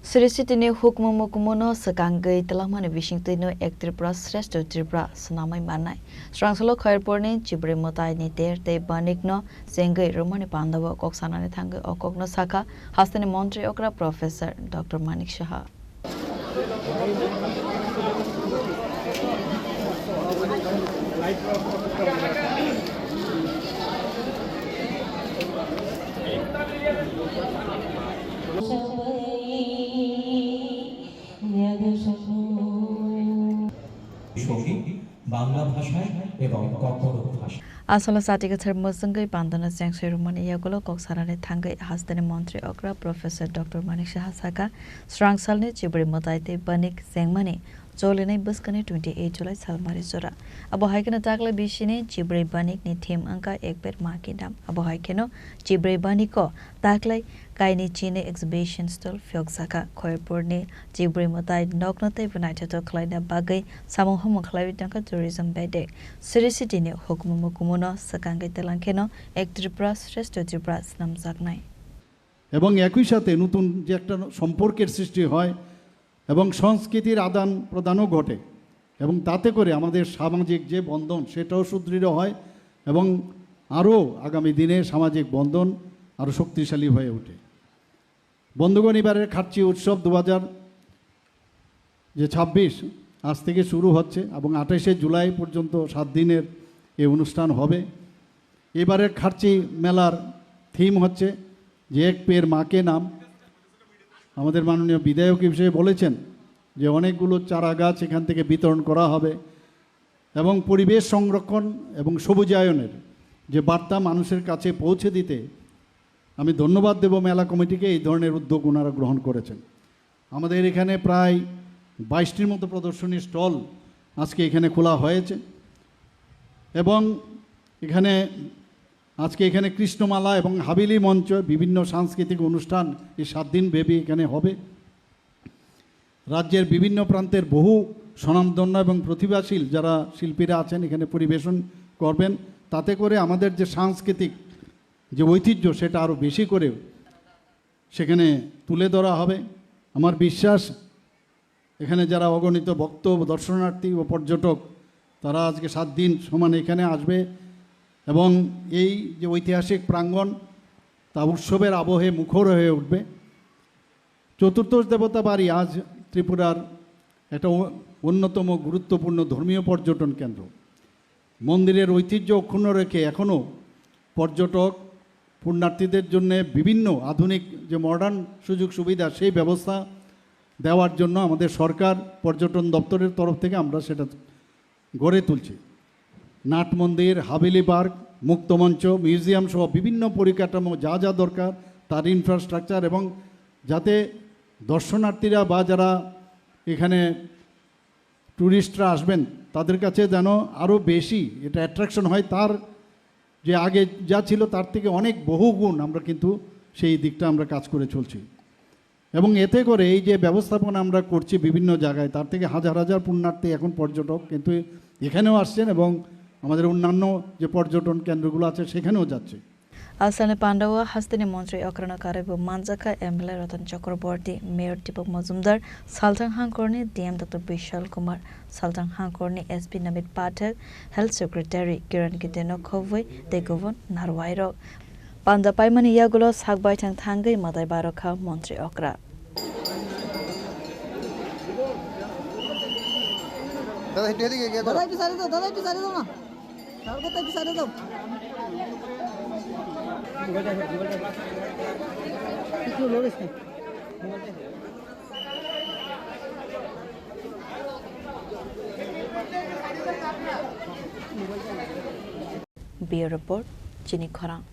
Srisitini hukmumu kumuno sekangai telah mana Washingtonu ek Tripura Sreshto Tripura senamai manai. Srangsalo khairporni Chibri motai ni te banikno sengai romani pandawa koksana ni thangai okokno saka hastani Montri okra Professor Dr. Manik Shah. Bangla ভাষায় এবং ককবরক ভাষায় Asala satika thermo sangai bandana jangshai rumani yagulo koksarane thangai hastani Montri okra Professor Dr. Manik Shah saka Srangsalni Chibri motaite banik sengmani Jolinai buskane 28 July salmari jora. Abo haikena takla bishine Chibri banik ni theme angka ekber makidam. Abo haikeno Chibri baniko taklai kaini chine exhibition stall fyogsaka khoirporni Chibri motai noknote united to klaina bagai samohom khlai tangka tourism bedek. City ne hukmumu kumuno sakangai telangkeno ek Tripura Sreshto Tripura namjaknai. এবং একই সাথে নতুন যে একটা সম্পর্কের সৃষ্টি হয় এবং সংস্কৃতির আদান প্রদানও ঘটে এবং তাতে করে আমাদের সামাজিক যে বন্ধন সেটাও সুদৃঢ় হয় এবং আরও আগামী দিনে সামাজিক বন্ধন আরও শক্তিশালী হয়ে ওঠে। বন্ধুগণ, এবারের খার্চি উৎসব 2026 আজ থেকে শুরু হচ্ছে এবং 28শে জুলাই পর্যন্ত 7 দিনের এই অনুষ্ঠান হবে। এবারের খার্চি মেলার থিম হচ্ছে যে এক পের মাকে নাম। আমাদের মাননীয় বিধায়ক হিসেবে বলেছেন যে অনেকগুলো চারা গাছ এখান থেকে বিতরণ করা হবে এবং পরিবেশ সংরক্ষণ এবং সবুজায়নের যে বার্তা মানুষের কাছে পৌঁছে দিতে আমি ধন্যবাদ দেব মেলা কমিটিকে। এই ধরনের উদ্যোগ ওনারা গ্রহণ করেছেন। আমাদের এখানে প্রায় 22টির মতো প্রদর্শনী স্টল আজকে এখানে খোলা হয়েছে এবং আজকে এখানে কৃষ্ণমালা এবং হাবিলি মঞ্চ বিভিন্ন সাংস্কৃতিক অনুষ্ঠান এই 7 দিন ব্যাপী এখানে হবে। রাজ্যের বিভিন্ন প্রান্তের বহু স্বনামধন্য এবং প্রতিভাশীল যারা শিল্পীরা আছেন এখানে পরিবেশন করবেন। তাতে করে আমাদের যে সাংস্কৃতিক যে ঐতিহ্য সেটা আরও বেশি করে সেখানে তুলে ধরা হবে। আমার বিশ্বাস এখানে যারা অগণিত ভক্ত দর্শনার্থী ও পর্যটক তারা আজকে 7 দিন সমান এখানে আসবে এবং এই যে ঐতিহাসিক প্রাঙ্গণ তা উৎসবের আবহে মুখর হয়ে উঠবে। চতুর্দশ দেবতা বাড়ি আজ ত্রিপুরার একটা অন্যতম গুরুত্বপূর্ণ ধর্মীয় পর্যটন কেন্দ্র। মন্দিরের ঐতিহ্য অক্ষুণ্ণ রেখে এখনও পর্যটক পুণ্যার্থীদের জন্য বিভিন্ন আধুনিক যে মডার্ন সুযোগ সুবিধা সেই ব্যবস্থা দেওয়ার জন্য আমাদের সরকার পর্যটন দপ্তরের তরফ থেকে আমরা সেটা গড়ে তুলছি। নাট মন্দির, হাভেলি পার্ক, মুক্তমঞ্চ, মিউজিয়াম সহ বিভিন্ন পরিকাঠামো যা যা দরকার তার ইনফ্রাস্ট্রাকচার এবং যাতে দর্শনার্থীরা বা যারা এখানে ট্যুরিস্টরা আসবেন তাদের কাছে যেন আরও বেশি এটা অ্যাট্রাকশন হয়, তার যে আগে যা ছিল তার থেকে অনেক বহুগুণ আমরা কিন্তু সেই দিকটা আমরা কাজ করে চলছি এবং এতে করে এই যে ব্যবস্থাপনা আমরা করছি বিভিন্ন জায়গায় তার থেকে হাজার হাজার পুণ্যার্থী এখন পর্যটক কিন্তু এখানেও আসছেন এবং আমাদের অন্যান্য যে পর্যটন কেন্দ্রগুলো আছে সেখানেও যাচ্ছে। Asane Pandawa hastani Montri okrana karebo manjaka MLA Ratan Chakraborty, Mayor Deepak Majumdar, Saltang Hangkorni DM Dr. Bishal Kumar, Saltang Hangkorni SP Namit Pathak, Health Secretary Kiran Kiteno Khovoi, Degovon Narwairo. Panda Paimani Yagulo Sagbai Tang Tangai Madai Baroka Montri Okra. Bureau Report, Chini Khorang.